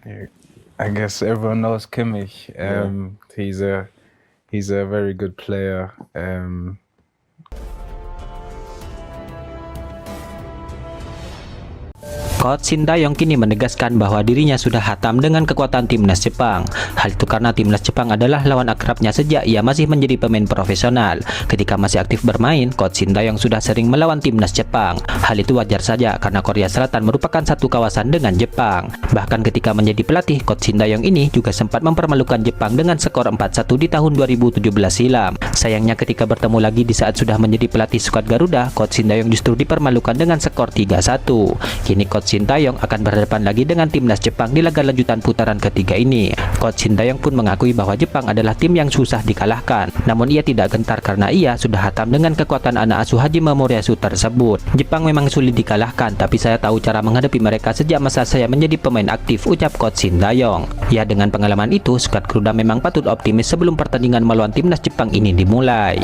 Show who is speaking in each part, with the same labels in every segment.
Speaker 1: Yeah, I guess everyone knows Kimmich.
Speaker 2: Yeah.
Speaker 1: He's a very good player.
Speaker 3: Coach Sintayong kini menegaskan bahwa dirinya sudah hatam dengan kekuatan timnas Jepang. Hal itu karena timnas Jepang adalah lawan akrabnya sejak ia masih menjadi pemain profesional. Ketika masih aktif bermain, Coach Sintayong sudah sering melawan timnas Jepang. Hal itu wajar saja karena Korea Selatan merupakan satu kawasan dengan Jepang. Bahkan ketika menjadi pelatih, Coach Sintayong ini juga sempat mempermalukan Jepang dengan skor 4-1 di tahun 2017 silam. Sayangnya ketika bertemu lagi di saat sudah menjadi pelatih skuad Garuda, Coach Sintayong justru dipermalukan dengan skor 3-1. Kini Coach Sintayong akan berhadapan lagi dengan timnas Jepang di laga lanjutan putaran ketiga ini. Coach Sintayong pun mengakui bahwa Jepang adalah tim yang susah dikalahkan. Namun ia tidak gentar karena ia sudah hatam dengan kekuatan anak asuh Hajime Moriyasu tersebut. Jepang memang sulit dikalahkan, tapi saya tahu cara menghadapi mereka sejak masa saya menjadi pemain aktif, ucap Coach Sintayong. Ya, dengan pengalaman itu, skuad Garuda memang patut optimis sebelum pertandingan melawan timnas Jepang ini dimulai.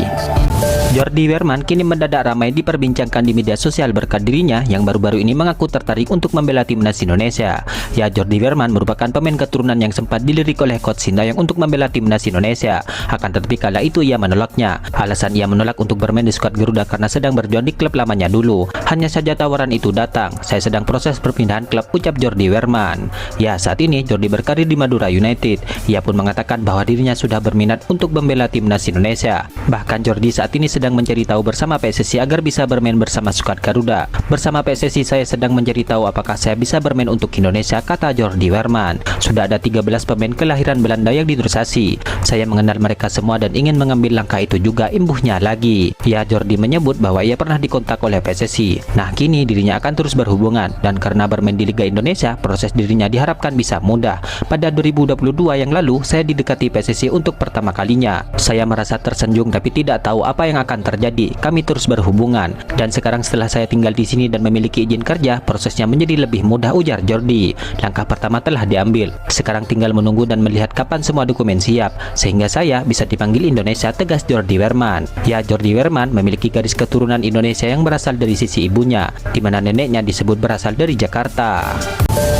Speaker 3: Jordi Wehrmann kini mendadak ramai diperbincangkan di media sosial berkat dirinya yang baru-baru ini mengaku tertarik untuk membela timnas Indonesia. Ya, Jordi Wehrmann merupakan pemain keturunan yang sempat dilirik oleh Coach Sintayong untuk membela timnas Indonesia. Akan tetapi kala itu ia menolaknya. Alasan ia menolak untuk bermain di skuad Garuda karena sedang berjuang di klub lamanya dulu. Hanya saja tawaran itu datang. Saya sedang proses perpindahan klub, ucap Jordi Wehrmann. Ya, saat ini Jordi berkarir di Madura United. Ia pun mengatakan bahwa dirinya sudah berminat untuk membela timnas Indonesia. Bahkan Jordi saat ini sedang mencari tahu bersama PSSI agar bisa bermain bersama skuad Garuda. Bersama PSSI saya sedang mencari tahu apakah saya bisa bermain untuk Indonesia, kata Jordi Wehrmann. Sudah ada 13 pemain kelahiran Belanda yang naturalisasi. Saya mengenal mereka semua dan ingin mengambil langkah itu juga, imbuhnya lagi. Ya, Jordi menyebut bahwa ia pernah dikontak oleh PSSI. Nah, kini dirinya akan terus berhubungan dan karena bermain di Liga Indonesia, proses dirinya diharapkan bisa mudah. Pada 2022 yang lalu, saya didekati PSSI untuk pertama kalinya. Saya merasa tersanjung tapi tidak tahu apa yang akan terjadi. Kami terus berhubungan dan sekarang setelah saya tinggal di sini dan memiliki izin kerja, prosesnya menjadi lebih mudah, ujar Jordi. Langkah pertama telah diambil. Sekarang tinggal menunggu dan melihat kapan semua dokumen siap sehingga saya bisa dipanggil Indonesia, tegas Jordi Wehrmann. Ya, Jordi Wehrmann memiliki garis keturunan Indonesia yang berasal dari sisi ibunya, di mana neneknya disebut berasal dari Jakarta.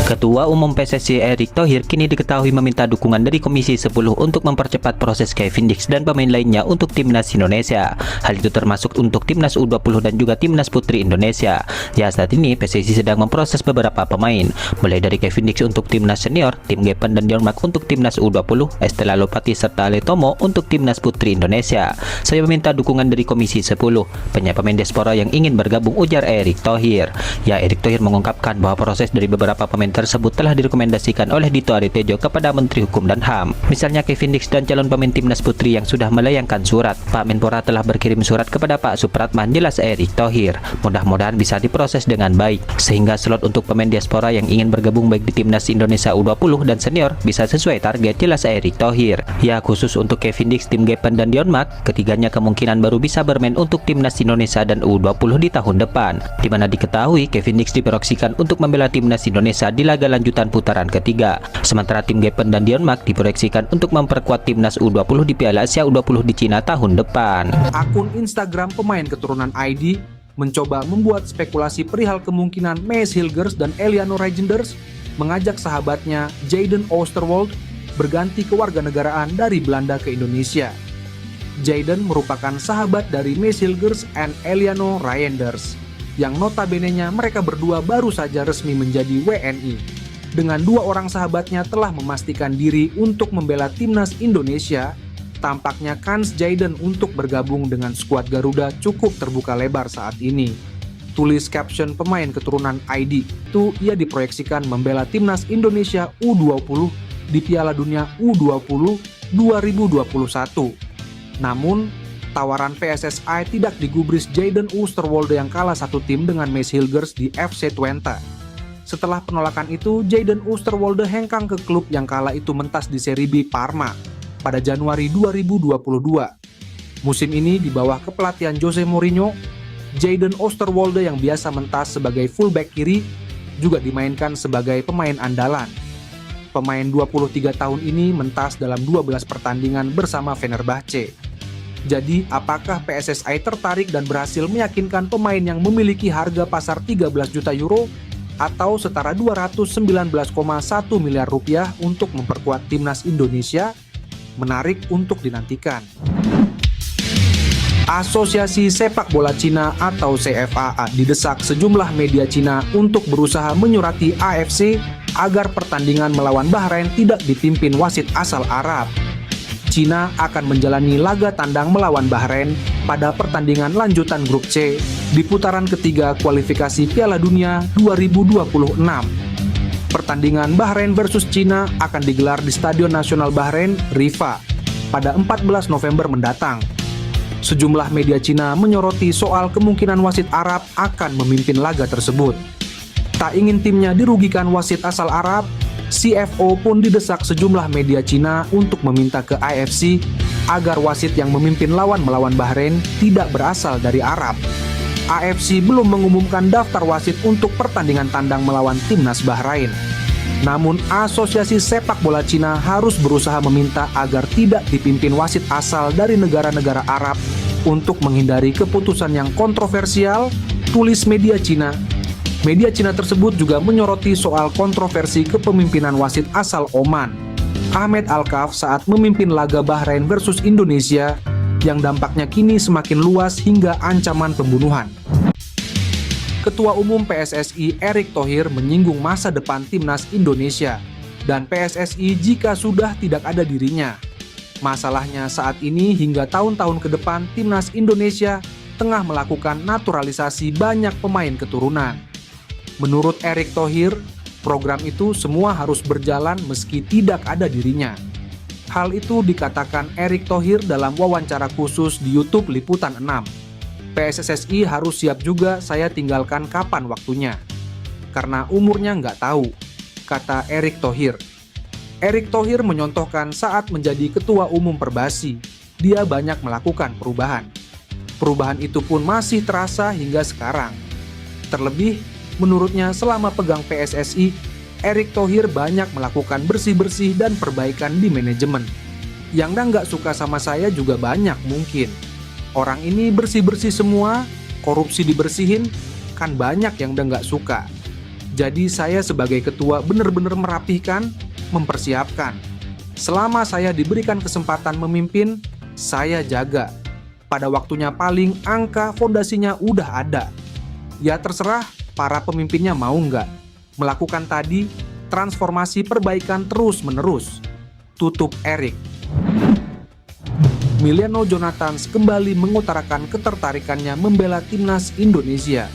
Speaker 3: Ketua Umum PSSI Erick Thohir kini diketahui meminta dukungan dari Komisi 10 untuk mempercepat proses Kevin Dix dan pemain lainnya untuk timnas Indonesia. Hal itu termasuk untuk timnas U20 dan juga timnas putri Indonesia. Ya, saat ini PSSI sedang memproses beberapa pemain, mulai dari Kevin Dix untuk timnas senior, Tim Gepen dan Dion Mark untuk timnas U20, Estela Lopati serta Ale Tomo untuk timnas putri Indonesia. Saya meminta dukungan dari Komisi 10, banyak pemain diaspora yang ingin bergabung, ujar Erick Thohir. Ya, Erick Thohir mengungkapkan bahwa proses dari beberapa pemain tersebut telah direkomendasikan oleh Dito Aritejo kepada Menteri Hukum dan HAM. Misalnya Kevin Dix dan calon pemain timnas putri yang sudah melayangkan surat. Pak Menpora telah berkirim surat kepada Pak Supratman, jelas Erick Thohir. Mudah-mudahan bisa diproses dengan baik sehingga slot untuk pemain diaspora yang ingin bergabung baik di timnas Indonesia U20 dan senior bisa sesuai target, jelas Erick Thohir. Ya, khusus untuk Kevin Dix, Tim Gepen dan Dion Mark, ketiganya kemungkinan baru bisa bermain untuk timnas Indonesia dan U20 di tahun depan, di mana diketahui Kevin Dix diproyeksikan untuk membela timnas Indonesia di laga lanjutan putaran ketiga. Sementara Tim Gepen dan Dion Mark diproyeksikan untuk memperkuat timnas U20 di Piala Asia U20 di Cina tahun depan.
Speaker 2: Akun Instagram pemain keturunan ID mencoba membuat spekulasi perihal kemungkinan Maes Hilgers dan Eliano Reijnders mengajak sahabatnya Jayden Oosterwolde berganti kewarganegaraan dari Belanda ke Indonesia. Jayden merupakan sahabat dari Maes Hilgers and Eliano Reijnders, yang notabene-nya mereka berdua baru saja resmi menjadi WNI. Dengan dua orang sahabatnya telah memastikan diri untuk membela timnas Indonesia, tampaknya kans Jayden untuk bergabung dengan skuad Garuda cukup terbuka lebar saat ini. Tulis caption pemain keturunan ID itu, ia diproyeksikan membela timnas Indonesia U20 di Piala Dunia U20 2021. Namun, tawaran PSSI tidak digubris Jayden Oosterwolde yang kalah satu tim dengan Maes Hilgers di FC Twente. Setelah penolakan itu, Jayden Oosterwolde hengkang ke klub yang kala itu mentas di Serie B, Parma, pada Januari 2022. Musim ini di bawah kepelatihan Jose Mourinho, Jayden Oosterwolde yang biasa mentas sebagai fullback kiri juga dimainkan sebagai pemain andalan. Pemain 23 tahun ini mentas dalam 12 pertandingan bersama Fenerbahce. Jadi, apakah PSSI tertarik dan berhasil meyakinkan pemain yang memiliki harga pasar 13 juta euro atau setara 219,1 miliar rupiah untuk memperkuat timnas Indonesia, menarik untuk dinantikan. Asosiasi Sepak Bola Cina atau CFA didesak sejumlah media Cina untuk berusaha menyurati AFC agar pertandingan melawan Bahrain tidak dipimpin wasit asal Arab. Cina akan menjalani laga tandang melawan Bahrain pada pertandingan lanjutan grup C di putaran ketiga kualifikasi Piala Dunia 2026. Pertandingan Bahrain versus Cina akan digelar di Stadion Nasional Bahrain, Rifa, pada 14 November mendatang. Sejumlah media Cina menyoroti soal kemungkinan wasit Arab akan memimpin laga tersebut. Tak ingin timnya dirugikan wasit asal Arab, CFO pun didesak sejumlah media Cina untuk meminta ke AFC agar wasit yang memimpin lawan melawan Bahrain tidak berasal dari Arab. AFC belum mengumumkan daftar wasit untuk pertandingan tandang melawan timnas Bahrain. Namun, Asosiasi Sepak Bola Cina harus berusaha meminta agar tidak dipimpin wasit asal dari negara-negara Arab untuk menghindari keputusan yang kontroversial, tulis media Cina. Media Cina tersebut juga menyoroti soal kontroversi kepemimpinan wasit asal Oman, Ahmed Al-Kaf, saat memimpin laga Bahrain versus Indonesia yang dampaknya kini semakin luas hingga ancaman pembunuhan. Ketua Umum PSSI Erick Thohir menyinggung masa depan timnas Indonesia dan PSSI jika sudah tidak ada dirinya. Masalahnya saat ini hingga tahun-tahun ke depan timnas Indonesia tengah melakukan naturalisasi banyak pemain keturunan. Menurut Erick Thohir, program itu semua harus berjalan meski tidak ada dirinya. Hal itu dikatakan Erick Thohir dalam wawancara khusus di YouTube Liputan 6. PSSI harus siap juga saya tinggalkan kapan waktunya. Karena umurnya nggak tahu, kata Erick Thohir. Erick Thohir menyontohkan saat menjadi Ketua Umum Perbasi, dia banyak melakukan perubahan. Perubahan itu pun masih terasa hingga sekarang. Terlebih, menurutnya selama pegang PSSI, Erick Thohir banyak melakukan bersih-bersih dan perbaikan di manajemen. Yang nggak suka sama saya juga banyak mungkin. Orang ini bersih-bersih semua, korupsi dibersihin, kan banyak yang udah nggak suka. Jadi saya sebagai ketua benar-benar merapihkan, mempersiapkan. Selama saya diberikan kesempatan memimpin, saya jaga. Pada waktunya paling angka fondasinya udah ada. Ya terserah para pemimpinnya mau nggak. Melakukan tadi, transformasi perbaikan terus-menerus. Tutup Erick. Emiliano Jonathans kembali mengutarakan ketertarikannya membela timnas Indonesia.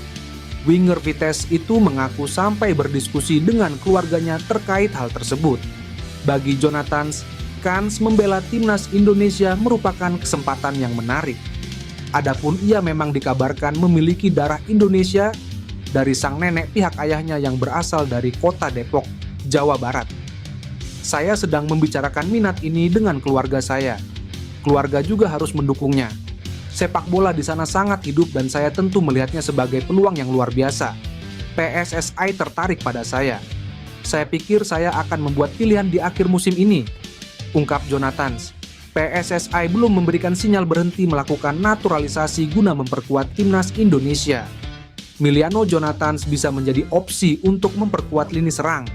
Speaker 2: Winger Vitesse itu mengaku sampai berdiskusi dengan keluarganya terkait hal tersebut. Bagi Jonathans, kans membela timnas Indonesia merupakan kesempatan yang menarik. Adapun ia memang dikabarkan memiliki darah Indonesia dari sang nenek pihak ayahnya yang berasal dari kota Depok, Jawa Barat. Saya sedang membicarakan minat ini dengan keluarga saya. Keluarga juga harus mendukungnya. Sepak bola di sana sangat hidup dan saya tentu melihatnya sebagai peluang yang luar biasa. PSSI tertarik pada saya. Saya pikir saya akan membuat pilihan di akhir musim ini, ungkap Jonathans. PSSI belum memberikan sinyal berhenti melakukan naturalisasi guna memperkuat timnas Indonesia. Emiliano Jonathans bisa menjadi opsi untuk memperkuat lini serang.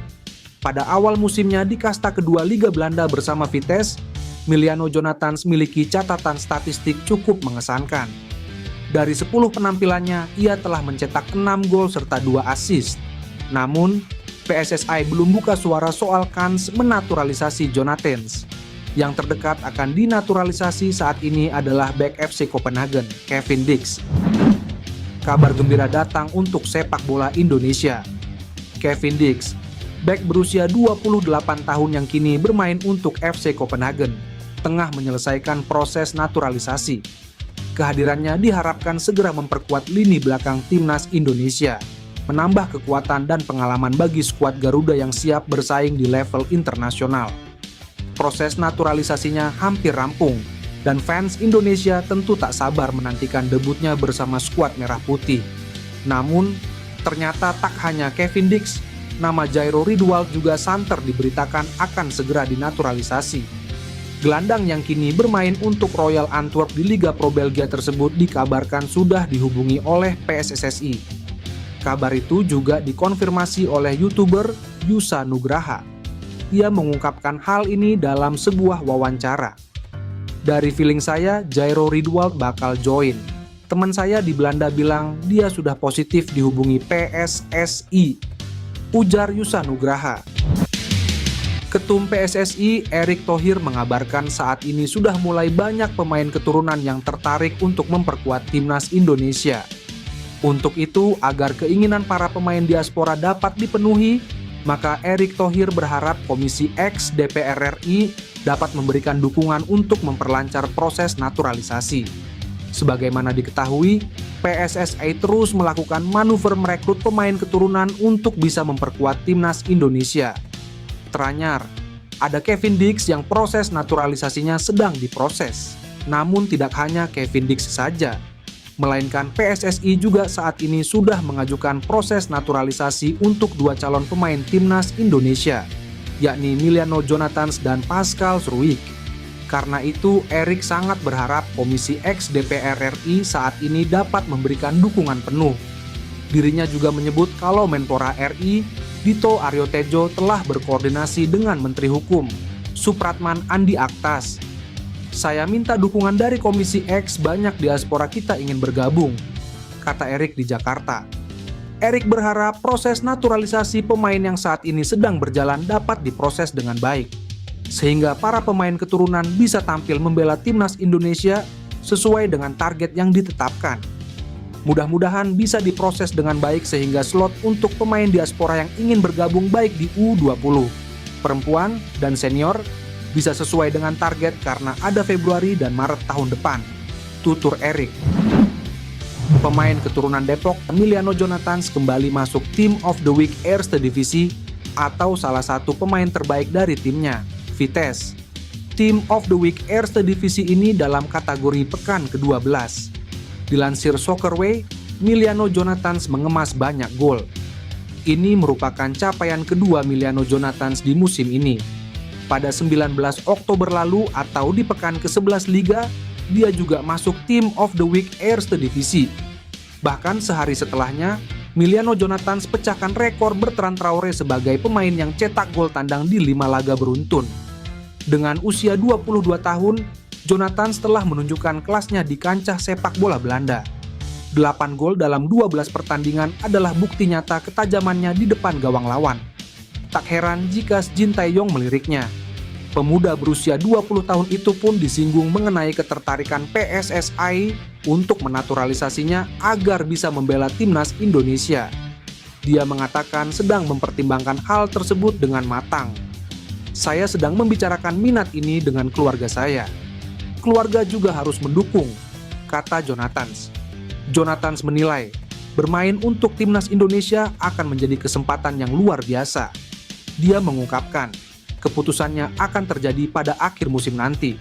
Speaker 2: Pada awal musimnya di kasta kedua Liga Belanda bersama Vitesse, Emiliano Jonathans miliki catatan statistik cukup mengesankan. Dari 10 penampilannya, ia telah mencetak 6 gol serta 2 assist. Namun, PSSI belum buka suara soal kans menaturalisasi Jonathans. Yang terdekat akan dinaturalisasi saat ini adalah bek FC Copenhagen, Kevin Dix. Kabar gembira datang untuk sepak bola Indonesia. Kevin Dix, bek berusia 28 tahun yang kini bermain untuk FC Copenhagen, tengah menyelesaikan proses naturalisasi. Kehadirannya diharapkan segera memperkuat lini belakang timnas Indonesia, menambah kekuatan dan pengalaman bagi skuad Garuda yang siap bersaing di level internasional. Proses naturalisasinya hampir rampung, dan fans Indonesia tentu tak sabar menantikan debutnya bersama skuad Merah Putih. Namun, ternyata tak hanya Kevin Dix, nama Jairo Ridwald juga santer diberitakan akan segera dinaturalisasi. Gelandang yang kini bermain untuk Royal Antwerp di Liga Pro Belgia tersebut dikabarkan sudah dihubungi oleh PSSI. Kabar itu juga dikonfirmasi oleh YouTuber Yusa Nugraha. Ia mengungkapkan hal ini dalam sebuah wawancara. Dari feeling saya, Jairo Riedwald bakal join. Teman saya di Belanda bilang dia sudah positif dihubungi PSSI, ujar Yusa Nugraha. Ketum PSSI, Erick Thohir, mengabarkan saat ini sudah mulai banyak pemain keturunan yang tertarik untuk memperkuat timnas Indonesia. Untuk itu, agar keinginan para pemain diaspora dapat dipenuhi, maka Erick Thohir berharap Komisi X DPR RI dapat memberikan dukungan untuk memperlancar proses naturalisasi. Sebagaimana diketahui, PSSI terus melakukan manuver merekrut pemain keturunan untuk bisa memperkuat timnas Indonesia. Teranyar, ada Kevin Dix yang proses naturalisasinya sedang diproses. Namun tidak hanya Kevin Dix saja, melainkan PSSI juga saat ini sudah mengajukan proses naturalisasi untuk dua calon pemain timnas Indonesia, yakni Emiliano Jonathans dan Pascal Struijk. Karena itu, Erick sangat berharap Komisi X DPR RI saat ini dapat memberikan dukungan penuh. Dirinya juga menyebut kalau Menpora RI, Dito Aryo Tejo, telah berkoordinasi dengan Menteri Hukum, Supratman Andi Aktas. Saya minta dukungan dari Komisi X, banyak diaspora kita ingin bergabung, kata Erick di Jakarta. Erick berharap proses naturalisasi pemain yang saat ini sedang berjalan dapat diproses dengan baik, sehingga para pemain keturunan bisa tampil membela timnas Indonesia sesuai dengan target yang ditetapkan. Mudah-mudahan bisa diproses dengan baik sehingga slot untuk pemain diaspora yang ingin bergabung baik di U20, perempuan, dan senior bisa sesuai dengan target karena ada Februari dan Maret tahun depan, tutur Erick. Pemain keturunan Depok, Emiliano Jonathans, kembali masuk Team of the Week Eerste Divisie atau salah satu pemain terbaik dari timnya, Vitesse. Team of the Week Eerste Divisie ini dalam kategori pekan ke-12. Dilansir Soccerway, Emiliano Jonathans mengemas banyak gol. Ini merupakan capaian kedua Emiliano Jonathans di musim ini. Pada 19 Oktober lalu atau di pekan ke-11 Liga, dia juga masuk Team of the Week Eerste Divisie. Bahkan sehari setelahnya, Emiliano Jonathans pecahkan rekor Bertrand Traoré sebagai pemain yang cetak gol tandang di 5 laga beruntun. Dengan usia 22 tahun, Jonathans telah menunjukkan kelasnya di kancah sepak bola Belanda. 8 gol dalam 12 pertandingan adalah bukti nyata ketajamannya di depan gawang lawan. Tak heran jika Shin Tae-yong meliriknya. Pemuda berusia 20 tahun itu pun disinggung mengenai ketertarikan PSSI untuk menaturalisasinya agar bisa membela timnas Indonesia. Dia mengatakan sedang mempertimbangkan hal tersebut dengan matang. Saya sedang membicarakan minat ini dengan keluarga saya. Keluarga juga harus mendukung, kata Jonathans. Jonathans menilai, bermain untuk timnas Indonesia akan menjadi kesempatan yang luar biasa. Dia mengungkapkan, keputusannya akan terjadi pada akhir musim nanti.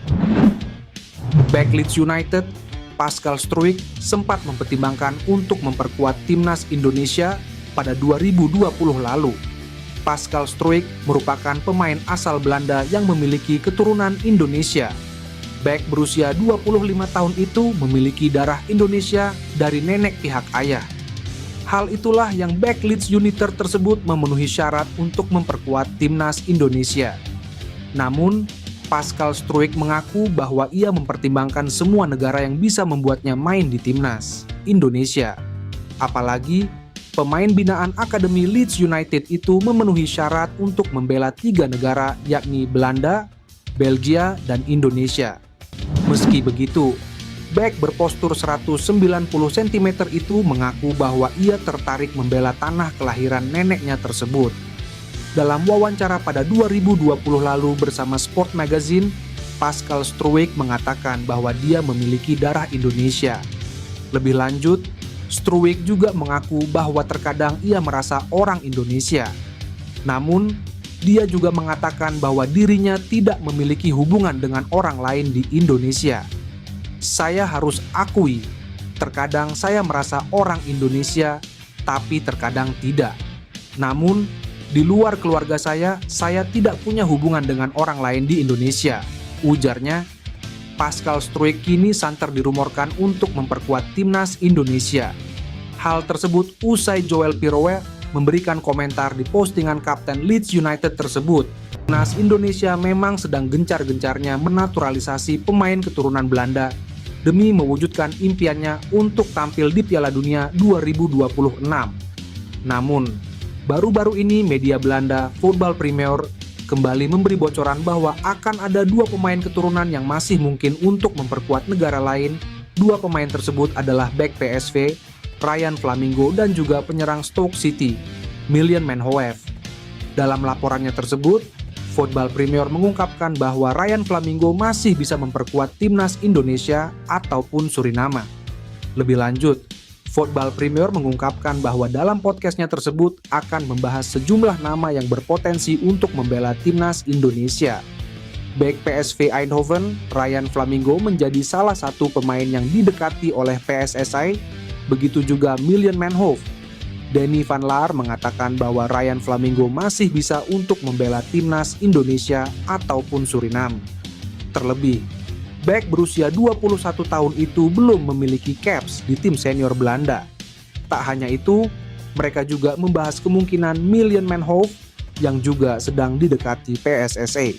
Speaker 2: Back Leeds United, Pascal Struijk sempat mempertimbangkan untuk memperkuat timnas Indonesia pada 2020 lalu. Pascal Struijk merupakan pemain asal Belanda yang memiliki keturunan Indonesia. Back berusia 25 tahun itu memiliki darah Indonesia dari nenek pihak ayah. Hal itulah yang back Leeds United tersebut memenuhi syarat untuk memperkuat timnas Indonesia. Namun, Pascal Struijk mengaku bahwa ia mempertimbangkan semua negara yang bisa membuatnya main di timnas Indonesia. Apalagi, pemain binaan Akademi Leeds United itu memenuhi syarat untuk membela 3 negara yakni Belanda, Belgia, dan Indonesia. Meski begitu, back berpostur 190 cm itu mengaku bahwa ia tertarik membela tanah kelahiran neneknya tersebut. Dalam wawancara pada 2020 lalu bersama Sport Magazine, Pascal Struijk mengatakan bahwa dia memiliki darah Indonesia. Lebih lanjut, Struijk juga mengaku bahwa terkadang ia merasa orang Indonesia. Namun, dia juga mengatakan bahwa dirinya tidak memiliki hubungan dengan orang lain di Indonesia. Saya harus akui, terkadang saya merasa orang Indonesia, tapi terkadang tidak. Namun, di luar keluarga saya tidak punya hubungan dengan orang lain di Indonesia, ujarnya. Pascal Struijk kini santer dirumorkan untuk memperkuat timnas Indonesia. Hal tersebut usai Joel Piroe memberikan komentar di postingan Kapten Leeds United tersebut. Timnas Indonesia memang sedang gencar-gencarnya menaturalisasi pemain keturunan Belanda demi mewujudkan impiannya untuk tampil di Piala Dunia 2026. Namun, baru-baru ini media Belanda Voetbal Premier kembali memberi bocoran bahwa akan ada 2 pemain keturunan yang masih mungkin untuk memperkuat negara lain. 2 pemain tersebut adalah bek PSV, Ryan Flamingo, dan juga penyerang Stoke City, Miljan Manhoef. Dalam laporannya tersebut, Voetbal Premier mengungkapkan bahwa Ryan Flamingo masih bisa memperkuat timnas Indonesia ataupun Suriname. Lebih lanjut, Voetbal Premier mengungkapkan bahwa dalam podcastnya tersebut akan membahas sejumlah nama yang berpotensi untuk membela timnas Indonesia. Bek PSV Eindhoven, Ryan Flamingo menjadi salah satu pemain yang didekati oleh PSSI, begitu juga Miljan Manhoef. Danny van Laar mengatakan bahwa Ryan Flamingo masih bisa untuk membela timnas Indonesia ataupun Suriname. Terlebih, bek berusia 21 tahun itu belum memiliki caps di tim senior Belanda. Tak hanya itu, mereka juga membahas kemungkinan Miljan Manhoef yang juga sedang didekati PSSI.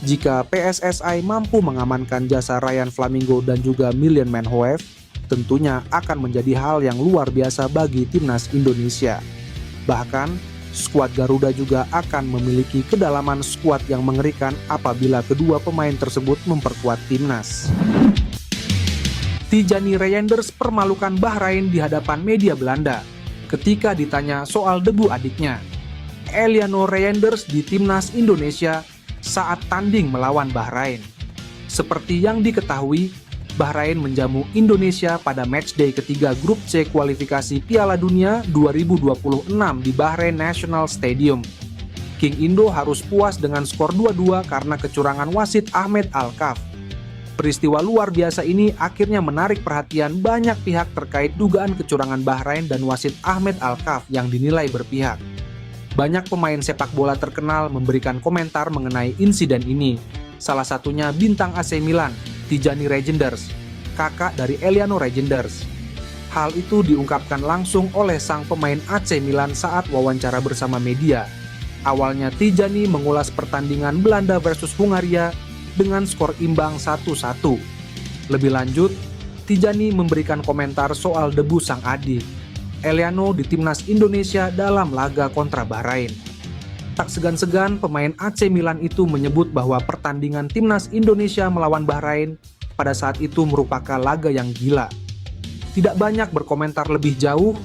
Speaker 2: Jika PSSI mampu mengamankan jasa Ryan Flamingo dan juga Miljan Manhoef, tentunya akan menjadi hal yang luar biasa bagi timnas Indonesia. Bahkan, skuad Garuda juga akan memiliki kedalaman skuad yang mengerikan apabila kedua pemain tersebut memperkuat timnas. Tijani Reijnders permalukan Bahrain di hadapan media Belanda ketika ditanya soal debu adiknya. Eliano Reijnders di timnas Indonesia saat tanding melawan Bahrain. Seperti yang diketahui, Bahrain menjamu Indonesia pada matchday ketiga grup C kualifikasi Piala Dunia 2026 di Bahrain National Stadium. King Indo harus puas dengan skor 2-2 karena kecurangan wasit Ahmed Alkaf. Peristiwa luar biasa ini akhirnya menarik perhatian banyak pihak terkait dugaan kecurangan Bahrain dan wasit Ahmed Alkaf yang dinilai berpihak. Banyak pemain sepak bola terkenal memberikan komentar mengenai insiden ini. Salah satunya bintang AC Milan, Tijani Reijnders, kakak dari Eliano Reijnders. Hal itu diungkapkan langsung oleh sang pemain AC Milan saat wawancara bersama media. Awalnya Tijani mengulas pertandingan Belanda versus Hungaria dengan skor imbang 1-1. Lebih lanjut, Tijani memberikan komentar soal debu sang adik, Eliano di timnas Indonesia dalam laga kontra Bahrain. Tak segan-segan pemain AC Milan itu menyebut bahwa pertandingan timnas Indonesia melawan Bahrain pada saat itu merupakan laga yang gila. Tidak banyak berkomentar lebih jauh,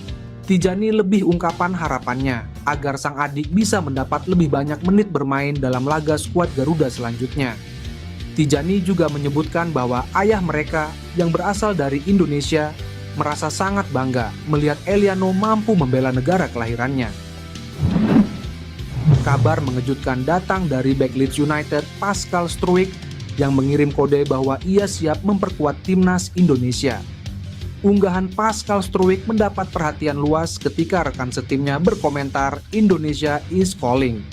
Speaker 2: Tijani lebih ungkapan harapannya agar sang adik bisa mendapat lebih banyak menit bermain dalam laga skuad Garuda selanjutnya. Tijani juga menyebutkan bahwa ayah mereka yang berasal dari Indonesia merasa sangat bangga melihat Eliano mampu membela negara kelahirannya. Kabar mengejutkan datang dari bek Leeds United Pascal Struijk yang mengirim kode bahwa ia siap memperkuat timnas Indonesia. Unggahan Pascal Struijk mendapat perhatian luas ketika rekan setimnya berkomentar Indonesia is calling.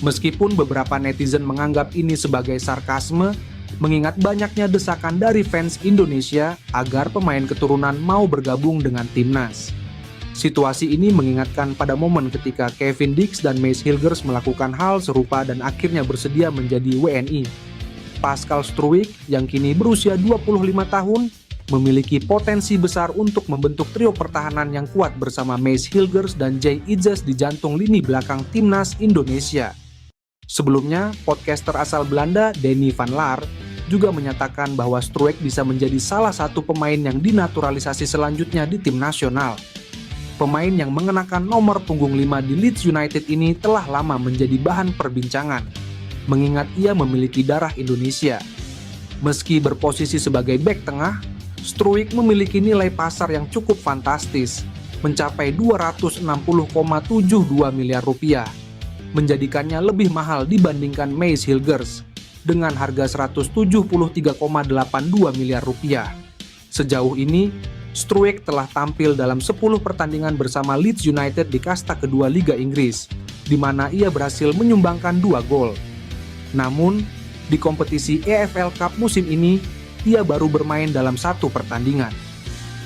Speaker 2: Meskipun beberapa netizen menganggap ini sebagai sarkasme, mengingat banyaknya desakan dari fans Indonesia agar pemain keturunan mau bergabung dengan timnas. Situasi ini mengingatkan pada momen ketika Kevin Dix dan Mace Hilgers melakukan hal serupa dan akhirnya bersedia menjadi WNI. Pascal Struijk yang kini berusia 25 tahun memiliki potensi besar untuk membentuk trio pertahanan yang kuat bersama Mace Hilgers dan Jay Idzes di jantung lini belakang timnas Indonesia. Sebelumnya, podcaster asal Belanda Danny van Laar juga menyatakan bahwa Struijk bisa menjadi salah satu pemain yang dinaturalisasi selanjutnya di tim nasional. Pemain yang mengenakan nomor punggung 5 di Leeds United ini telah lama menjadi bahan perbincangan, mengingat ia memiliki darah Indonesia. Meski berposisi sebagai bek tengah, Struijk memiliki nilai pasar yang cukup fantastis, mencapai 260,72 miliar rupiah, menjadikannya lebih mahal dibandingkan Mace Hilgers dengan harga 173,82 miliar rupiah. Sejauh ini, Struijk telah tampil dalam 10 pertandingan bersama Leeds United di kasta kedua Liga Inggris, di mana ia berhasil menyumbangkan 2 gol. Namun, di kompetisi EFL Cup musim ini, ia baru bermain dalam 1 pertandingan.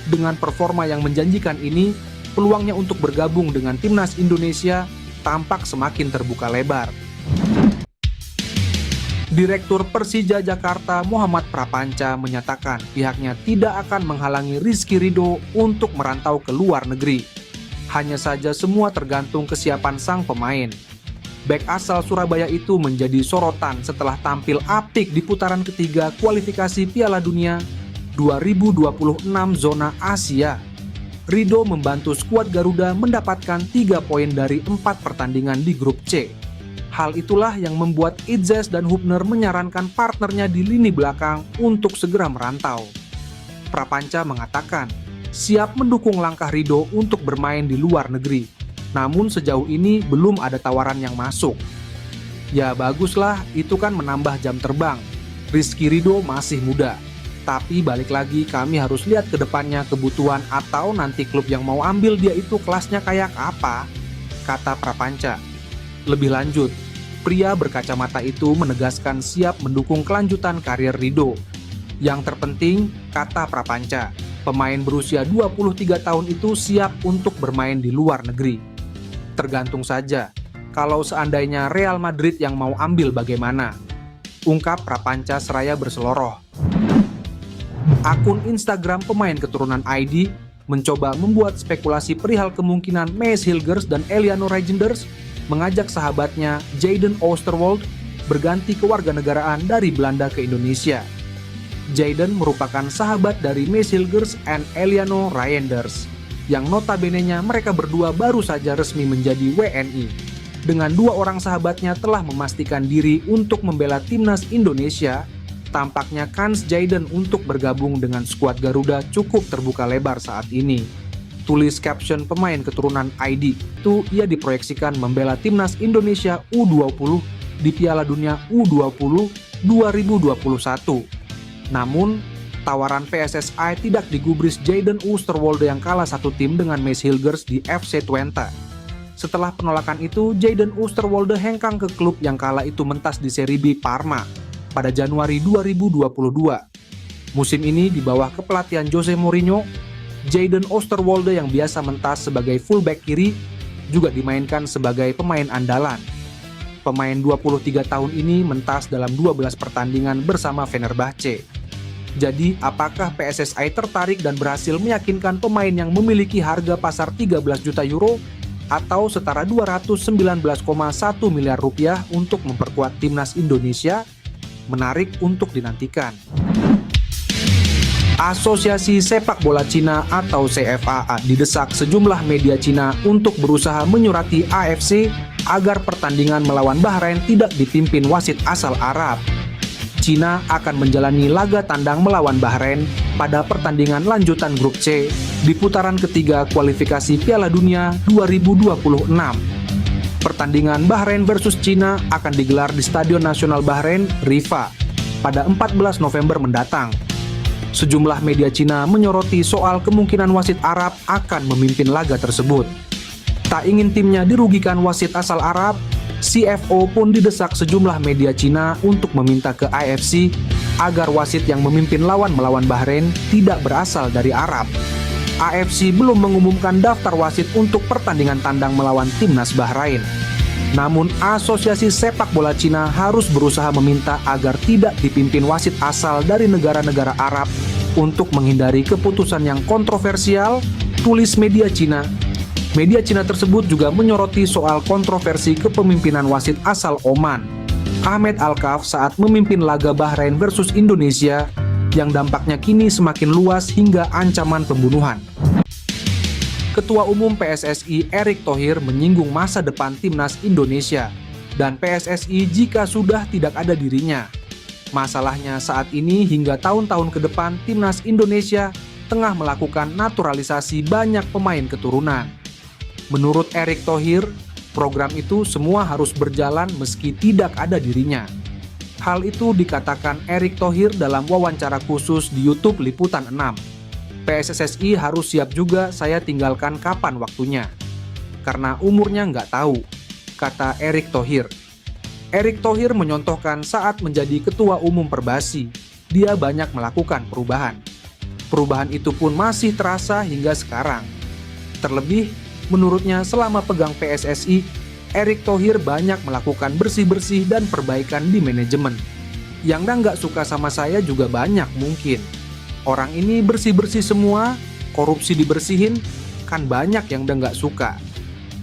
Speaker 2: Dengan performa yang menjanjikan ini, peluangnya untuk bergabung dengan timnas Indonesia tampak semakin terbuka lebar. Direktur Persija Jakarta Muhammad Prapanca menyatakan pihaknya tidak akan menghalangi Rizky Ridho untuk merantau ke luar negeri. Hanya saja semua tergantung kesiapan sang pemain. Bek asal Surabaya itu menjadi sorotan setelah tampil apik di putaran ketiga kualifikasi Piala Dunia 2026 zona Asia. Ridho membantu skuad Garuda mendapatkan 3 poin dari 4 pertandingan di grup C. Hal itulah yang membuat Idzes dan Hubner menyarankan partnernya di lini belakang untuk segera merantau. Prapanca mengatakan siap mendukung langkah Ridho untuk bermain di luar negeri. Namun sejauh ini belum ada tawaran yang masuk. Ya baguslah, itu kan menambah jam terbang. Rizky Ridho masih muda. Tapi balik lagi kami harus lihat ke depannya kebutuhan atau nanti klub yang mau ambil dia itu kelasnya kayak apa, kata Prapanca. Lebih lanjut, pria berkacamata itu menegaskan siap mendukung kelanjutan karir Ridho. Yang terpenting, kata Prapanca, pemain berusia 23 tahun itu siap untuk bermain di luar negeri. Tergantung saja, kalau seandainya Real Madrid yang mau ambil bagaimana, ungkap Prapanca seraya berseloroh. Akun Instagram pemain keturunan ID mencoba membuat spekulasi perihal kemungkinan Maes Hilgers dan Eliano Reijnders mengajak sahabatnya Jayden Oosterwolde berganti kewarganegaraan dari Belanda ke Indonesia. Jayden merupakan sahabat dari Maes Hilgers and Eliano Reijnders, yang notabene-nya mereka berdua baru saja resmi menjadi WNI. Dengan 2 orang sahabatnya telah memastikan diri untuk membela timnas Indonesia, tampaknya kans Jayden untuk bergabung dengan skuad Garuda cukup terbuka lebar saat ini. Tulis caption pemain keturunan ID itu ia diproyeksikan membela timnas Indonesia U20 di Piala Dunia U20 2021. Namun, tawaran PSSI tidak digubris Jayden Oosterwolde yang kalah satu tim dengan Maes Hilgers di FC Twente. Setelah penolakan itu, Jayden Oosterwolde hengkang ke klub yang kala itu mentas di Serie B Parma pada Januari 2022. Musim ini di bawah kepelatihan Jose Mourinho, Jayden Oosterwolde yang biasa mentas sebagai fullback kiri juga dimainkan sebagai pemain andalan. Pemain 23 tahun ini mentas dalam 12 pertandingan bersama Fenerbahce. Jadi, apakah PSSI tertarik dan berhasil meyakinkan pemain yang memiliki harga pasar 13 juta euro atau setara 219,1 miliar rupiah untuk memperkuat timnas Indonesia? Menarik untuk dinantikan. Asosiasi Sepak Bola Cina atau CFA didesak sejumlah media Cina untuk berusaha menyurati AFC agar pertandingan melawan Bahrain tidak dipimpin wasit asal Arab. Cina akan menjalani laga tandang melawan Bahrain pada pertandingan lanjutan grup C di putaran ketiga kualifikasi Piala Dunia 2026. Pertandingan Bahrain versus Cina akan digelar di Stadion Nasional Bahrain, Rifa, pada 14 November mendatang. Sejumlah media Cina menyoroti soal kemungkinan wasit Arab akan memimpin laga tersebut. Tak ingin timnya dirugikan wasit asal Arab, CFO pun didesak sejumlah media Cina untuk meminta ke AFC agar wasit yang memimpin lawan melawan Bahrain tidak berasal dari Arab. AFC belum mengumumkan daftar wasit untuk pertandingan tandang melawan timnas Bahrain. Namun, Asosiasi Sepak Bola Cina harus berusaha meminta agar tidak dipimpin wasit asal dari negara-negara Arab untuk menghindari keputusan yang kontroversial, tulis media Cina. Media Cina tersebut juga menyoroti soal kontroversi kepemimpinan wasit asal Oman, Ahmed Alkaf, saat memimpin laga Bahrain versus Indonesia yang dampaknya kini semakin luas hingga ancaman pembunuhan. Ketua Umum PSSI Erick Thohir menyinggung masa depan timnas Indonesia dan PSSI jika sudah tidak ada dirinya. Masalahnya saat ini hingga tahun-tahun ke depan timnas Indonesia tengah melakukan naturalisasi banyak pemain keturunan. Menurut Erick Thohir, program itu semua harus berjalan meski tidak ada dirinya. Hal itu dikatakan Erick Thohir dalam wawancara khusus di YouTube Liputan 6. PSSI harus siap juga saya tinggalkan kapan waktunya. Karena umurnya nggak tahu, kata Erick Thohir. Erick Thohir menyontohkan saat menjadi Ketua Umum Perbasi, dia banyak melakukan perubahan. Perubahan itu pun masih terasa hingga sekarang. Terlebih, menurutnya selama pegang PSSI, Erick Thohir banyak melakukan bersih-bersih dan perbaikan di manajemen. Yang nggak suka sama saya juga banyak mungkin. Orang ini bersih-bersih semua, korupsi dibersihin, kan banyak yang udah nggak suka.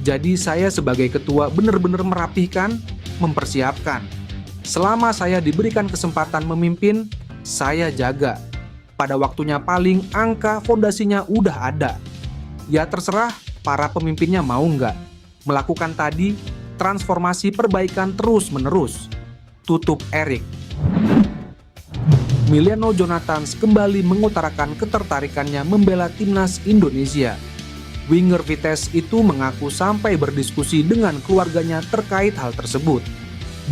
Speaker 2: Jadi saya sebagai ketua benar-benar merapihkan, mempersiapkan. Selama saya diberikan kesempatan memimpin, saya jaga. Pada waktunya paling angka fondasinya udah ada. Ya terserah para pemimpinnya mau nggak melakukan tadi transformasi perbaikan terus-menerus. Tutup Erick. Emiliano Jonathans kembali mengutarakan ketertarikannya membela timnas Indonesia. Winger Vitesse itu mengaku sampai berdiskusi dengan keluarganya terkait hal tersebut.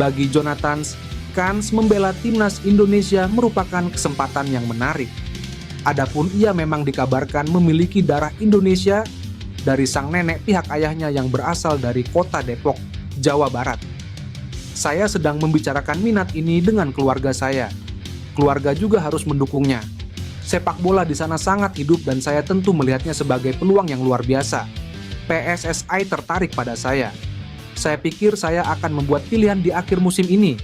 Speaker 2: Bagi Jonathans, kans membela timnas Indonesia merupakan kesempatan yang menarik. Adapun ia memang dikabarkan memiliki darah Indonesia dari sang nenek pihak ayahnya yang berasal dari kota Depok, Jawa Barat. Saya sedang membicarakan minat ini dengan keluarga saya. Keluarga juga harus mendukungnya. Sepak bola di sana sangat hidup dan saya tentu melihatnya sebagai peluang yang luar biasa. PSSI tertarik pada saya. Saya pikir saya akan membuat pilihan di akhir musim ini,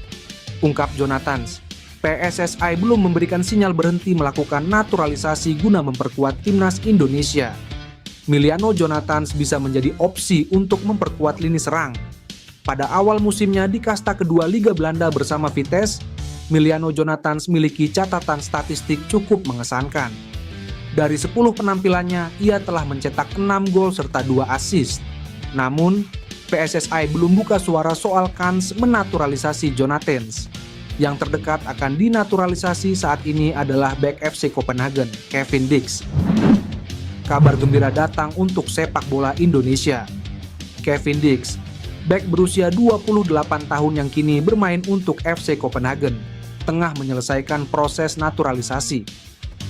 Speaker 2: ungkap Jonathans. PSSI belum memberikan sinyal berhenti melakukan naturalisasi guna memperkuat timnas Indonesia. Emiliano Jonathans bisa menjadi opsi untuk memperkuat lini serang. Pada awal musimnya di kasta kedua Liga Belanda bersama Vitesse, Emiliano Jonathans miliki catatan statistik cukup mengesankan. Dari 10 penampilannya, ia telah mencetak 6 gol serta 2 assist. Namun, PSSI belum buka suara soal kans menaturalisasi Jonathans. Yang terdekat akan dinaturalisasi saat ini adalah bek FC Copenhagen, Kevin Dix. Kabar gembira datang untuk sepak bola Indonesia. Kevin Dix, bek berusia 28 tahun yang kini bermain untuk FC Copenhagen, tengah menyelesaikan proses naturalisasi.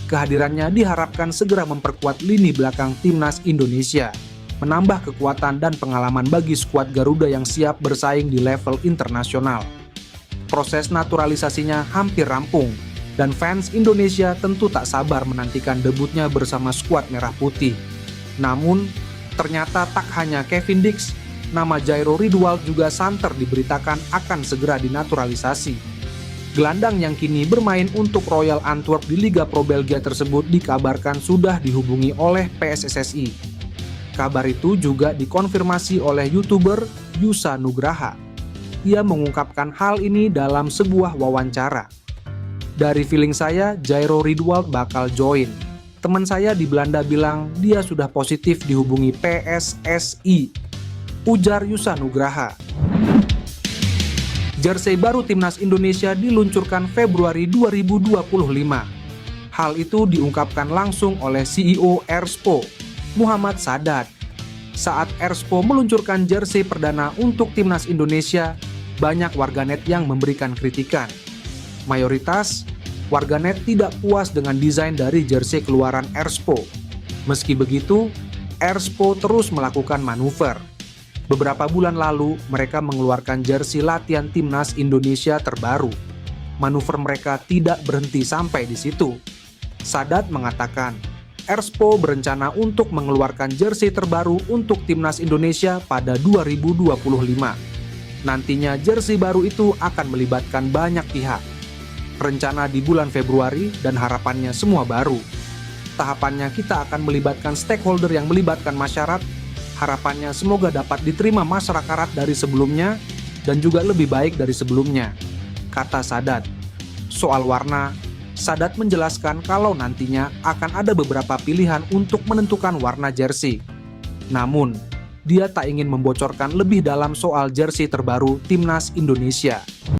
Speaker 2: Kehadirannya diharapkan segera memperkuat lini belakang timnas Indonesia, menambah kekuatan dan pengalaman bagi skuad Garuda yang siap bersaing di level internasional. Proses naturalisasinya hampir rampung, dan fans Indonesia tentu tak sabar menantikan debutnya bersama skuad Merah Putih. Namun, ternyata tak hanya Kevin Dix, nama Jairo Ridwald juga santer diberitakan akan segera dinaturalisasi. Gelandang yang kini bermain untuk Royal Antwerp di Liga Pro Belgia tersebut dikabarkan sudah dihubungi oleh PSSI. Kabar itu juga dikonfirmasi oleh YouTuber Yusa Nugraha. Ia mengungkapkan hal ini dalam sebuah wawancara. Dari feeling saya, Jairo Ridwald bakal join. Teman saya di Belanda bilang dia sudah positif dihubungi PSSI, ujar Yusa Nugraha. Jersey baru timnas Indonesia diluncurkan Februari 2025. Hal itu diungkapkan langsung oleh CEO Erspo, Muhammad Sadat. Saat Erspo meluncurkan jersey perdana untuk timnas Indonesia, banyak warganet yang memberikan kritikan. Mayoritas warganet tidak puas dengan desain dari jersey keluaran Erspo. Meski begitu, Erspo terus melakukan manuver. Beberapa bulan lalu, mereka mengeluarkan jersey latihan timnas Indonesia terbaru. Manuver mereka tidak berhenti sampai di situ. Sadat mengatakan, Erspo berencana untuk mengeluarkan jersey terbaru untuk timnas Indonesia pada 2025. Nantinya jersey baru itu akan melibatkan banyak pihak. Rencana di bulan Februari dan harapannya semua baru. Tahapannya kita akan melibatkan stakeholder yang melibatkan masyarakat. Harapannya semoga dapat diterima masyarakat dari sebelumnya dan juga lebih baik dari sebelumnya, kata Sadat. Soal warna, Sadat menjelaskan kalau nantinya akan ada beberapa pilihan untuk menentukan warna jersey. Namun, dia tak ingin membocorkan lebih dalam soal jersey terbaru timnas Indonesia.